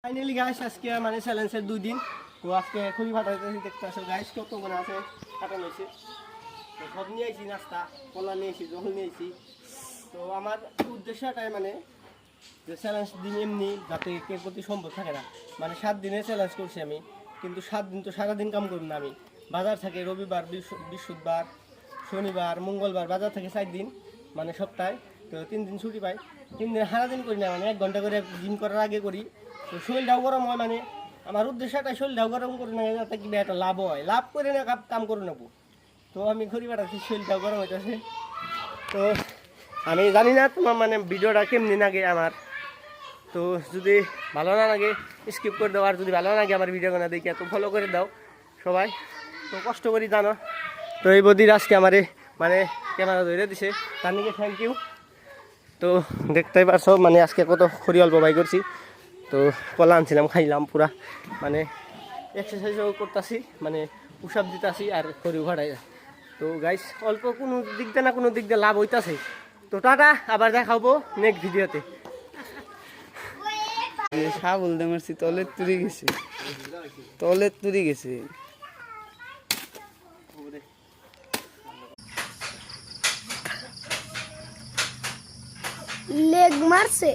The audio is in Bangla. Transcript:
ফাইনালি গাইস আজকে মানে চ্যালেঞ্জের 2 দিন। তো আজকে খুবই ফাটাইতেছি দেখতে আসো গাইস কত মানে আছে কাটানো হয়েছে। তো সব নিয়ে আইছি নাস্তা কলা নিয়েছি জল নিয়েছি। তো আমার উদ্দেশ্যটাই মানে যে চ্যালেঞ্জ দিন এমনি যাতে কেউ প্রতি সম্ভব থাকে না, মানে 7 দিনের চ্যালেঞ্জ করছি আমি, কিন্তু 7 দিন তো সারাদিন কাম করব না আমি। বাজার থাকে রবিবার বৃহস্পতিবার শনিবার মঙ্গলবার, বাজার থাকে 4 দিন মানে সপ্তাহে। তো 3 দিন ছুটি পাই, 3 দিন সারাদিন করি না, মানে 1 ঘন্টা করে জিম করার আগে করি। তো শরীরটাও গরম হয়, মানে আমার উদ্দেশ্যটা শরীরটাও গরম করি না যাতে কিনা একটা লাভ হয়, লাভ করে না কাম করে নেবো। তো আমি করি বেড়াচ্ছি, শরীরটাও গরম হইতেছে। তো আমি জানি না তোমার মানে ভিডিওটা কেমনি লাগে আমার। তো যদি ভালো না লাগে স্কিপ করে দাও, আর যদি ভালো না লাগে আমার ভিডিও না দেখে তো ফলো করে দাও সবাই। তো কষ্ট করি জানো। তো এই বদির আজকে আমারে মানে ক্যামেরা ধরে দিছে, তার নিকে থ্যাংক ইউ। তো দেখতেই পারছো মানে আজকে কত খড়ি অল্প বাই করছি। তো কলা আনছিলাম খাইলাম পুরা, মানে এক্সারসাইজও করতেছি, মানে পুশ আপ দিতেছি আর খড়ি ভাড়াই। তো গাইস অল্প কোনো দিক দিয়ে না কোনো দিক দিয়ে লাভ হইতাছে। তো টাটা, আবার দেখাবো নেক্সট ভিডিওতে। সাবল দে মারছি তলের তুরি গেছে লেগ মারছে।